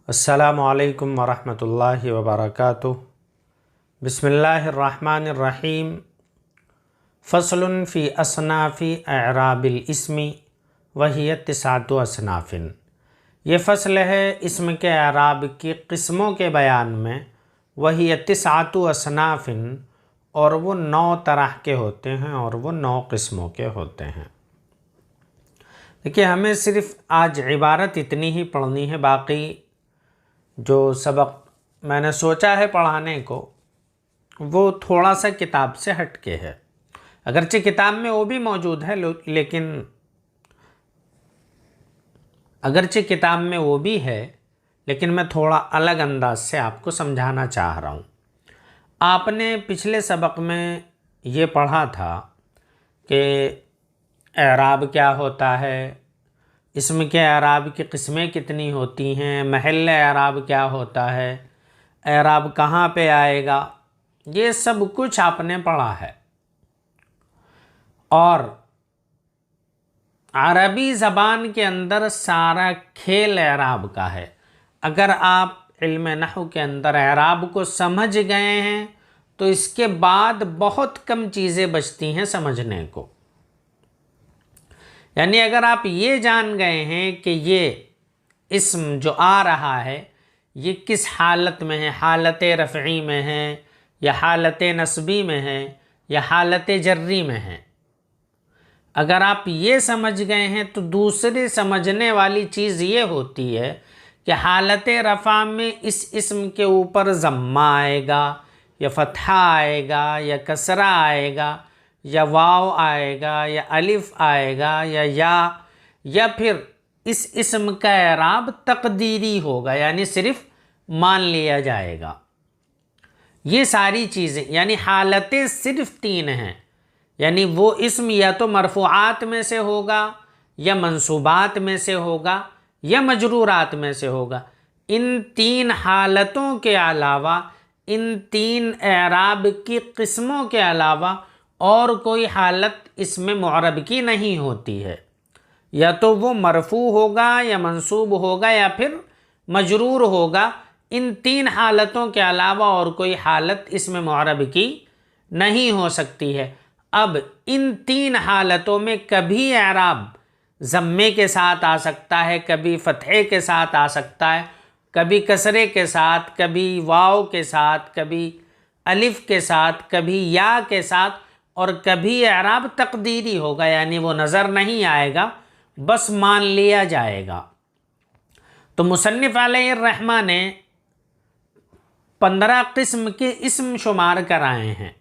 अस्सलामुअलैकुम वरहमतुल्लाहि वबरकातुह। बिस्मिल्लाहिर्रहमानिर्रहीम। फ़स्लुन फ़ी असनाफ़ी एराबिल इस्मी वहिय तिसातु असनाफ़िन। ये फ़सल है इस्म के एराब की क़िस्मों के बयान में। वहिय तिसातु असनाफ़िन, और वो 9 तरह के होते हैं और वो 9 क़िस्मों के होते हैं। देखिए, हमें सिर्फ़ आज इबारत इतनी ही पढ़नी है, बाकी जो सबक मैंने सोचा है पढ़ाने को वो थोड़ा सा किताब से हटके है। अगरचे किताब में वो भी मौजूद है, लेकिन मैं थोड़ा अलग अंदाज से आपको समझाना चाह रहा हूँ। आपने पिछले सबक में ये पढ़ा था कि एराब क्या होता है, इसम के एराब की क़िस्में कितनी होती हैं, महल एराब क्या होता है, एराब कहाँ पे आएगा, ये सब कुछ आपने पढ़ा है। और अरबी ज़बान के अंदर सारा खेल एराब का है। अगर आप इल्म नहव के अंदर एराब को समझ गए हैं तो इसके बाद बहुत कम चीज़ें बचती हैं समझने को। यानी अगर आप ये जान गए हैं कि ये इस्म जो आ रहा है ये किस हालत में है, हालत रफ़ई में है या हालत नस्बी में है या हालत जर्री में है, अगर आप ये समझ गए हैं तो दूसरी समझने वाली चीज़ ये होती है कि हालत रफ़ा में इस इस्म के ऊपर ज़म्मा आएगा या फ़तहा आएगा या कसरा आएगा या वाव आएगा या अलिफ आएगा या फिर इस इस्म का एराब तकदीरी होगा, यानी सिर्फ मान लिया जाएगा। ये सारी चीज़ें यानी हालतें सिर्फ 3 हैं। यानी वो इस्म या तो मरफ़ूआत में से होगा या मंसूबात में से होगा या मजरूरात में से होगा। इन 3 हालतों के अलावा, इन 3 एराब की क़िस्मों के अलावा और कोई हालत इसमें मुअरब की नहीं होती है। या तो वो मरफ़ू होगा या मंसूब होगा या फिर मजरूर होगा। इन 3 हालतों के अलावा और कोई हालत इसमें मुअरब की नहीं हो सकती है। अब इन 3 हालतों में कभी एराब ज़म्मे के साथ आ सकता है, कभी फ़तहे के साथ आ सकता है, कभी कसरे के साथ, कभी वाव के साथ, कभी अलिफ के साथ, कभी या के साथ, और कभी एराब तकदीरी होगा, यानी वो नज़र नहीं आएगा, बस मान लिया जाएगा। तो मुसन्निफ़ अलैहिर्रहमा ने 15 क़िस्म के इस्म शुमार कराए हैं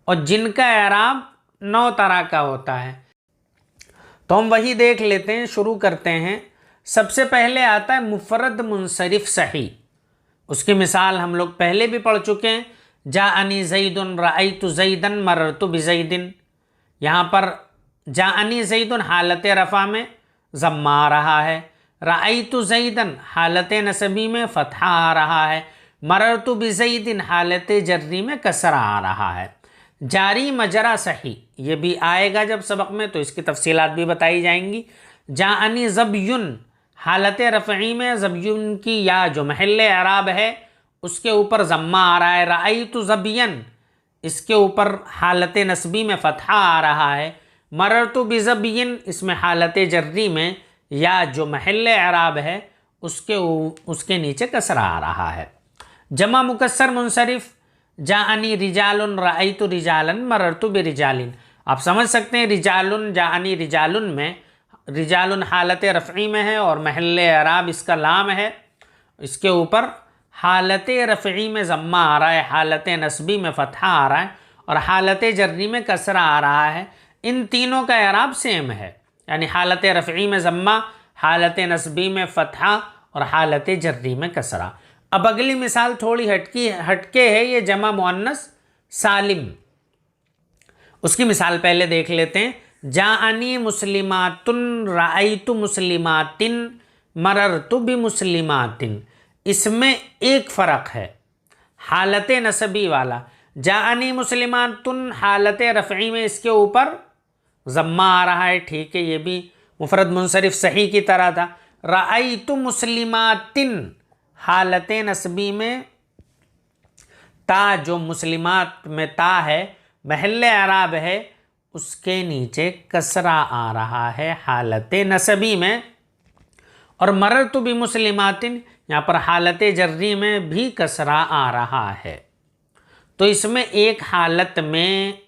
और जिनका एराब 9 तरह का होता है। तो हम वही देख लेते हैं, शुरू करते हैं। सबसे पहले आता है मुफ़रद मुनसरिफ सही। उसकी मिसाल हम लोग पहले भी पढ़ चुके हैं। जाअनी ज़ैदुन रअयतु ज़ैदन मररतु बिज़ैदिन। यहाँ पर जाअनी ज़ैदुन हालत रफ़ा में ज़म्मा आ रहा है, रअयतु ज़ैदन हालत नसबी में फ़तहा आ रहा है, मररतु बिज़ैदिन हालत जर्री में कसरा आ रहा है। जारी मजरा सही ये भी आएगा जब सबक में, तो इसकी तफसीलात भी बताई जाएंगी। जाअनी ज़ब्युन हालत रफ़ई में ज़ब्युन की या जो महल एराब है उसके ऊपर ज़म्मा आ रहा है। रअयतु ज़बियन इसके ऊपर हालत नस्बी में फ़तहा आ रहा है। मररतु बिज़बियन इसमें हालत जर्री में या जो महल एराब है उसके नीचे कसरा आ रहा है। जमा मुकस्सर मुनसरिफ जाअनी रिजालुन रअयतु रिजालन मररतु बिरिजालिन। आप समझ सकते हैं रिजालुन जाअनी रिजालुन में रिजालुन हालत रफ़ई में है और महल एराब इसका लाम है, इसके ऊपर हालत रफ़ई में ज़म्मा आ रहा है, हालत नस्बी में फ़तहा आ रहा है और हालत जर्री में कसरा आ रहा है। इन तीनों का एराब सेम है, यानी हालत रफ़ई में ज़म्मा, हालत नस्बी में फ़तहा और हालत जर्री में कसरा। अब अगली मिसाल थोड़ी हटके है, ये जमा मुअन्नस सालिम। उसकी मिसाल पहले देख लेते हैं। जाअनी मुस्लिमातुन रअयतु मुस्लिमातिन मररतु बिमुस्लिमातिन। इसमें एक फ़र्क है, हालत नसबी वाला जाअनी मुस्लिमातुन हालत रफ़ई में इसके ऊपर ज़म्मा आ रहा है, ठीक है, ये भी मुफ़रद मुनसरिफ सही की तरह था। रअयतु मुस्लिमातिन हालत नस्बी में ता, जो मुस्लिमात में ता है, महल एराब है, उसके नीचे कसरा आ रहा है हालत नस्बी में। और मररतु भी मुस्लिमातिन, यहाँ पर हालत जर्री में भी कसरा आ रहा है। तो इसमें एक हालत में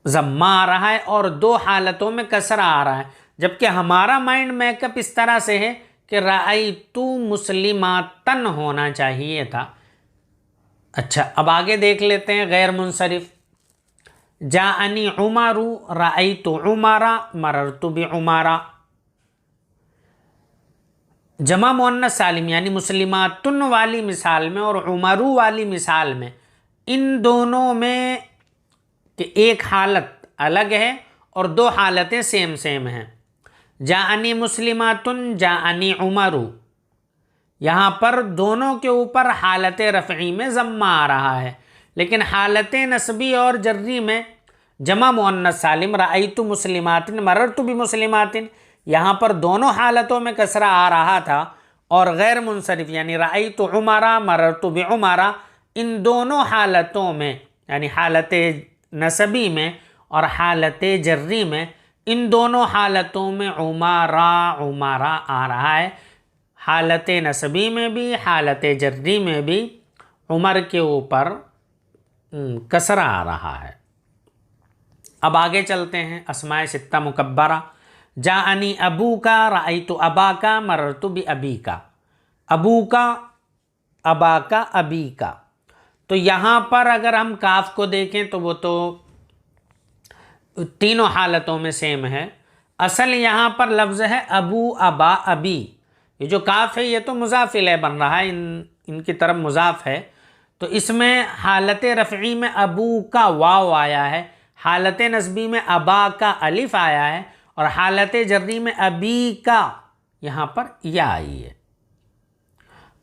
ज़म्मा आ रहा है और दो हालतों में कसरा आ रहा है, जबकि हमारा माइंड मेकअप इस तरह से है कि रायतु मुस्लिमातन होना चाहिए था। अच्छा, अब आगे देख लेते हैं गैर मुनसरिफ। जाअनी उमरु रायतु उमरा मररतु बि उमरा। जमा मुअन्नस सालिम यानी मुस्लिमातुन वाली मिसाल में और उमरू वाली मिसाल में, इन दोनों में एक हालत अलग है और दो हालतें सेम सेम हैं। जाअनी मुस्लिमातुन जाअनी उमरू, यहाँ पर दोनों के ऊपर हालत रफ़ई में ज़म्मा आ रहा है, लेकिन हालत नस्बी और जर्री में जमा मुअन्नस सालिम रायतु मुस्लिमातिन मररतु बि मुस्लिमातिन, यहाँ पर दोनों हालतों में कसरा आ रहा था। और गैर मुनसरिफ यानी रायतु उमरा मररतु बि उमरा, इन दोनों हालतों में यानी हालत नस्बी में और हालत जर्री में, इन दोनों हालतों में उमरा उमरा आ रहा है। हालत नस्बी में भी हालत जर्री में भी उमर के ऊपर कसरा आ रहा है। अब आगे चलते हैं। अस्माए सित्ता मुकब्बरा। जाअनी अबू का रायतु अबा का मररतु बि अबी का। अबू का, अबा का, अबी का। तो यहाँ पर अगर हम काफ को देखें तो वो तो तीनों हालतों में सेम है। असल यहाँ पर लफ्ज़ है अबू अबा अबी। ये जो काफ है ये तो मुज़ाफ़िल बन रहा है, इनकी तरफ मुज़ाफ़ है। तो इसमें हालत रफ़ई में अबू का वाव आया है, हालत नस्बी में अबा का अलिफ आया है और हालत जर्री में अबी का यहाँ पर या आई है।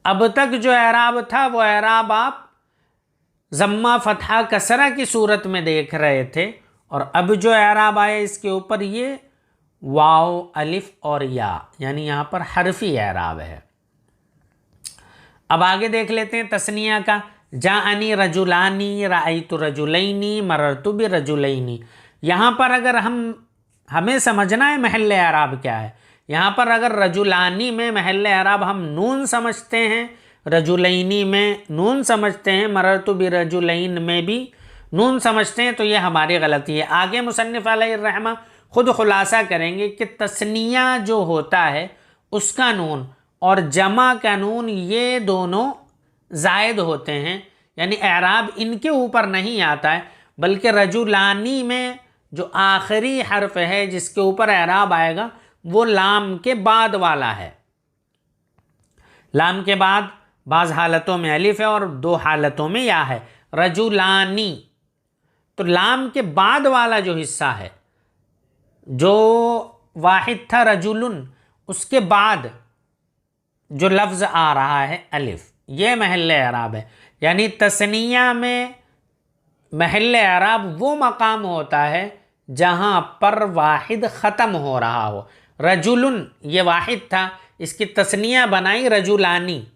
अब तक जो एराब था वो एराब आप ज़म्मा फतहा कसरा की सूरत में देख रहे थे, और अब जो एराब आया इसके ऊपर ये वाव अलिफ और या, यानी यहाँ पर हरफी एराब है। अब आगे देख लेते हैं तस्निया का। जाअनी रजुलानी रायतु रजुलैनी मररतु बि रजुलैनी। यहाँ पर अगर हमें समझना है महल एराब क्या है। यहाँ पर अगर रजुलानी में महल एराब हम नून समझते हैं, रजुलैनी में नून समझते हैं, मररतु बि रजुलैन में भी नून समझते हैं, तो ये हमारी गलती है। आगे मुसन्निफ़ अलैहिर्रहमा खुद खुलासा करेंगे कि तस्निया जो होता है उसका नून और जमा का नून ये दोनों ज़ायद होते हैं, यानी एराब इनके ऊपर नहीं आता है, बल्कि रजुलानी में जो आखिरी हर्फ है जिसके ऊपर एराब आएगा वो लाम के बाद वाला है। लाम के बाद बाज़ हालतों में अलिफ है और दो हालतों में या है। रजुलानी, तो लाम के बाद वाला जो हिस्सा है, जो वाहिद था रजुलन, उसके बाद जो लफ्ज़ आ रहा है अलिफ, ये महल एराब है। यानी तस्निया में महल एराब वो मकाम होता है जहाँ पर वाहिद ख़त्म हो रहा हो। रजुलन ये वाहिद था, इसकी तस्निया बनाई रजुलानी,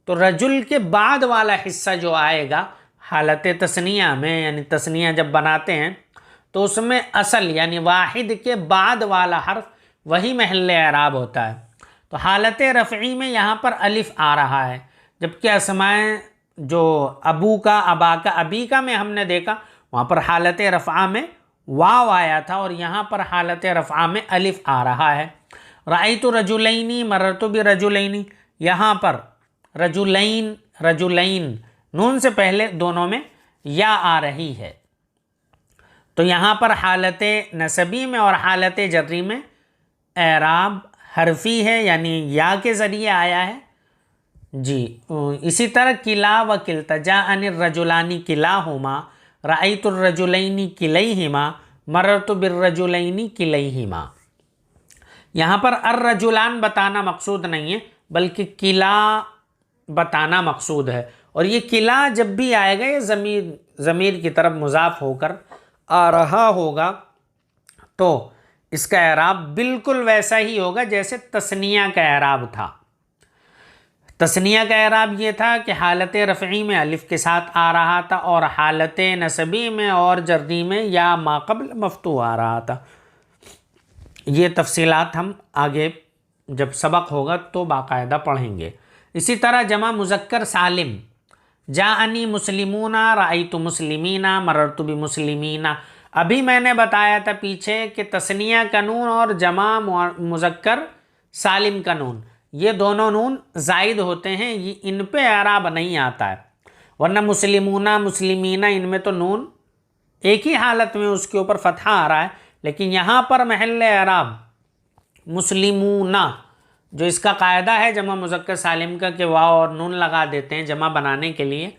तो रजुल के बाद वाला हिस्सा जो आएगा हालत तस्निया में, यानी तस्निया जब बनाते हैं तो उसमें असल यानी वाहिद के बाद वाला हर्फ वही महल एराब होता है। तो हालत रफ़ई में यहाँ पर अलिफ आ रहा है, जबकि अस्माए जो अबू का, अबा का, अबी का में हमने देखा वहाँ पर हालत रफ़ा में वाव आया था और यहाँ पर हालत रफ़ा में अलिफ आ रहा है। रायतु रजुलैनी मररतु बि रजुलैनी, यहाँ पर रजुलैन रजुलैन नून से पहले दोनों में या आ रही है। तो यहाँ पर हालत नसबी में और हालत जर्री में एराब हरफी है, यानी या के ज़रिए आया है जी। इसी तरह किला व किलता। जाअनि रजुलानी किलाहुमा रायतु रजुलैनी किलैहिमा मररतु बिर्रजुलैनी किलैहिमा। यहाँ पर अर्रजुलान बताना मकसूद नहीं है, बल्कि किला बताना मकसूद है। और ये किला जब भी आएगा ये ज़मीर की तरफ मुज़ाफ़ होकर आ रहा होगा, तो इसका एराब बिल्कुल वैसा ही होगा जैसे तस्निया का एराब था। तस्निया का एराब ये था कि हालत रफ़ई में अलिफ के साथ आ रहा था और हालत नसबी में और जर्री में या माक़बल मफ्तू आ रहा था। ये तफसीलात हम आगे जब सबक होगा तो बाकायदा पढ़ेंगे। इसी तरह जमा मुज़क्कर सालिम, जाअनी मुस्लिमूना, राइतु मुस्लिमीना, मररतु बि मुस्लिमीना। अभी मैंने बताया था पीछे कि तस्निया का नून और जमा मुज़क्कर सालिम का नून, ये दोनों नून ज़ायद होते हैं, ये इन पे एराब नहीं आता है। वरना मुस्लिमूना, मुस्लिमीना, इनमें तो नून एक ही हालत में उसके ऊपर फतहा आ रहा है, लेकिन यहाँ पर महल एराब मुस्लिमूना, जो इसका कायदा है जमा मुज़क्कर सालिम का कि वाव और नून लगा देते हैं जमा बनाने के लिए,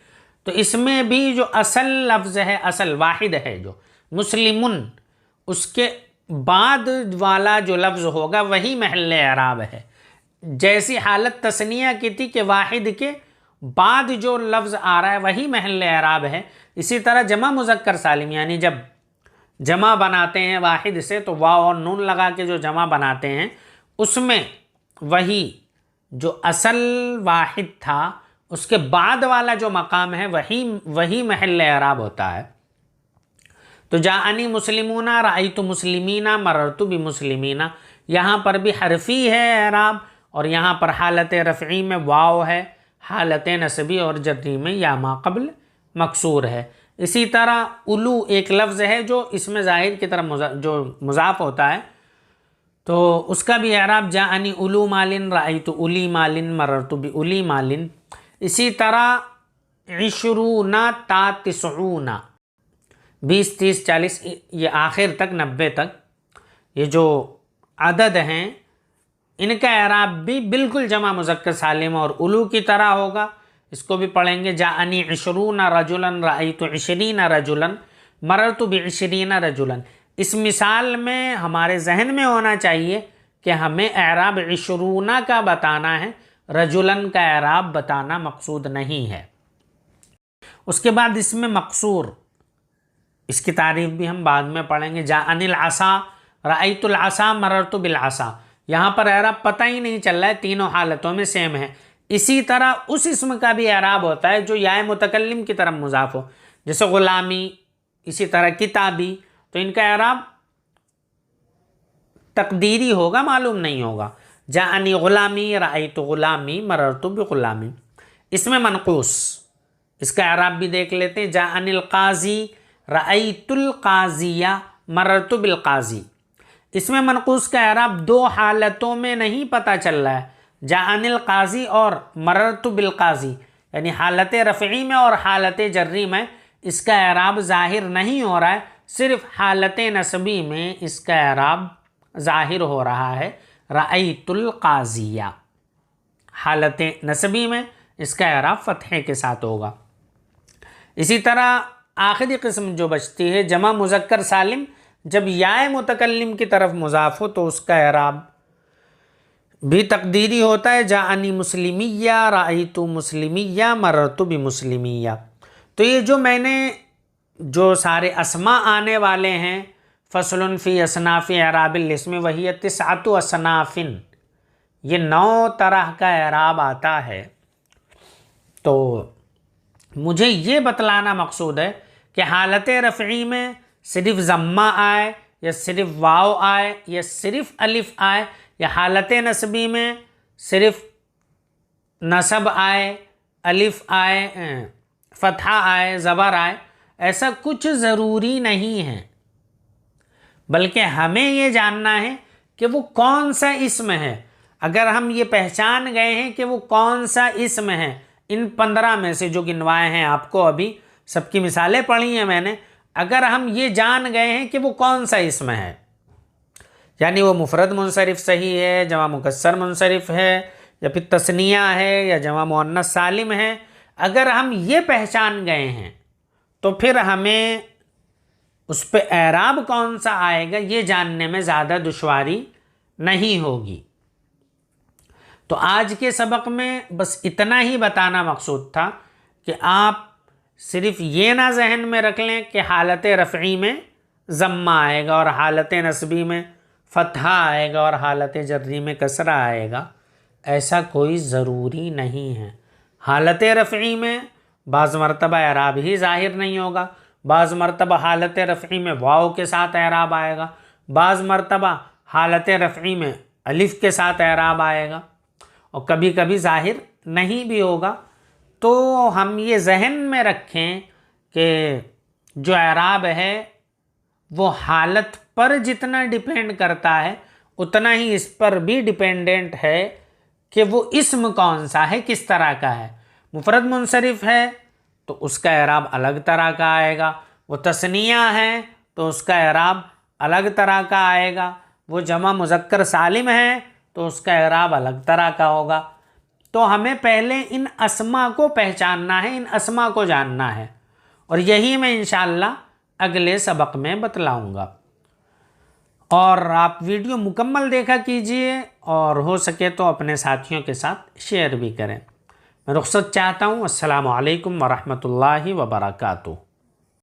तो इसमें भी जो असल लफ्ज़ है, असल वाहिद है जो मुस्लिमुन, उसके बाद वाला जो लफ्ज़ होगा वही महल एराब है। जैसी हालत तस्निया की थी कि वाहिद के बाद जो लफ्ज़ आ रहा है वही महल एराब है, इसी तरह जमा मुज़क्कर सालिम यानी जब जमा बनाते हैं वाहिद से तो वाव और नून लगा के जो जमा बनाते हैं उसमें वही जो असल वाहिद था उसके बाद वाला जो मकाम है वही महल एराब होता है। तो जाअनी मुस्लिमूना, राइतु मुस्लिमीना, मररतु बि मुस्लिमीना, यहाँ पर भी हरफी है एराब और यहाँ पर हालत रफ़ई में वाव है, हालत नसबी और जर्री में या माक़बल मकसूर है। इसी तरह उलू एक लफ्ज़ है जो इसमें ज़ाहिर की तरफ जो मुज़ाफ़ होता है, तो उसका भी एराब जाअनी उलू मालिन, राइतु उली मालिन, मररतु बि उली मालिन। इसी तरह इशरूना ता तिसऊना, 20, 30, 40, ये आखिर तक 90 तक ये जो अदद हैं इनका एराब भी बिल्कुल जमा मुज़क्कर सालिम और उलू की तरह होगा। इसको भी पढ़ेंगे। जाअनी इशरूना रजुलन, राइतु इशरीना रजुलन, मररतु बि इशरीना रजुलन। इस मिसाल में हमारे जहन में होना चाहिए कि हमें एराब इशरूना का बताना है, रजुलन का एराब बताना मकसूद नहीं है। उसके बाद इसमें मकसूर, इसकी तारीफ भी हम बाद में पढ़ेंगे। जाअनिल आसा, राइतुल आसा, मररतु बिल आसा। यहाँ पर एराब पता ही नहीं चल रहा है, तीनों हालतों में सेम है। इसी तरह उस इसम का भी एराब होता है जो याए मुतकल्लिम की तरफ मुज़ाफ़ हो, जैसे ग़ुलामी, इसी तरह किताबी, तो इनका एराब तकदीरी होगा, मालूम नहीं होगा। जाअनी ग़ुलामी, राइतु ग़ुलामी, मररतु बि ग़ुलामी। इसमें मनक़ूस, इसका एराब भी देख लेते हैं। जाअनिल क़ाज़ी, राइतुल क़ाज़िया, मररतु बिल क़ाज़ी। इसमें मनक़ूस का एराब दो हालतों में नहीं पता चल रहा है, जाअनिल क़ाज़ी और मररतु बिल क़ाज़ी, यानी हालत रफ़ई में और हालत जर्री में इसका एराब ज़ाहिर नहीं हो रहा है, सिर्फ हालत नसबी में इसका एराब ज़ाहिर हो रहा है, राइतुल क़ाज़िया। हालत नसबी में इसका एराब फ़तहे के साथ होगा। इसी तरह आखिरी किस्म जो बचती है जमा मुज़क्कर सालिम, जब याए मुतकल्लिम की तरफ मुज़ाफ़ हो तो उसका एराब भी तकदीरी होता है। जाअनी मुस्लिमिया, राइतु मुस्लिमिया, मररतु बि मुस्लिमिया। तो ये जो मैंने जो सारे अस्मा आने वाले हैं, फ़स्लुन फ़ी असनाफ़ि एराबिल इस्म वही तिस्अतु असनाफ़िन, ये 9 तरह का एराब आता है। तो मुझे ये बतलाना मकसूद है कि हालत रफ़ई में सिर्फ ज़म्मा आए या सिर्फ वाव आए या सिर्फ अलिफ आए, या हालत नसबी में सिर्फ नसब आए, अलिफ आए, फ़तहा आए, ज़बर आए, ऐसा कुछ ज़रूरी नहीं है। बल्कि हमें ये जानना है कि वो कौन सा इस्म है। अगर हम ये पहचान गए हैं कि वो कौन सा इस्म है, इन 15 में से जो गिनवाए हैं आपको, अभी सबकी मिसालें पढ़ी हैं मैंने, अगर हम ये जान गए हैं कि वो कौन सा इस्म है, यानी वो मुफरद मुनसरिफ सही है, जमा मुकस्सर मुनसरिफ है, या फिर तस्निया है, या जमा मुअन्नस सालिम है, अगर हम ये पहचान गए हैं तो फिर हमें उस पे एराब कौन सा आएगा ये जानने में ज़्यादा दुश्वारी नहीं होगी। तो आज के सबक में बस इतना ही बताना मकसूद था कि आप सिर्फ ये ना जहन में रख लें कि हालत रफ़ई में ज़म्मा आएगा और हालत नसबी में फ़तहा आएगा और हालत जर्री में कसरा आएगा। ऐसा कोई ज़रूरी नहीं है। हालत रफ़ी में बाज़ मरतबा एराब ही ज़ाहिर नहीं होगा, बाज़ मरतबा हालत रफ़ी में वाव के साथ एराब आएगा, बाज़ मरतबा हालत रफ़ी में अलिफ़ के साथ एराब आएगा, और कभी कभी ज़ाहिर नहीं भी होगा। तो हम ये जहन में रखें कि जो एराब है वो हालत पर जितना डिपेंड करता है उतना ही इस पर भी डिपेंडेंट है कि वो इस्म कौन सा है, किस तरह का है। मुफरद मुनसरिफ है तो उसका एराब अलग तरह का आएगा, वो तस्निया है तो उसका एराब अलग तरह का आएगा, वो जमा मुज़क्कर सालिम है तो उसका एराब अलग तरह का होगा। तो हमें पहले इन अस्मा को पहचानना है, इन अस्मा को जानना है, और यही मैं इंशाअल्लाह अगले सबक में बतलाऊंगा। और आप वीडियो मुकम्मल देखा कीजिए और हो सके तो अपने साथियों के साथ शेयर भी करें। मैं रुखसत चाहता हूँ। अस्सलामु अलैकुम वरहमतुल्लाहि वबरकातुहू।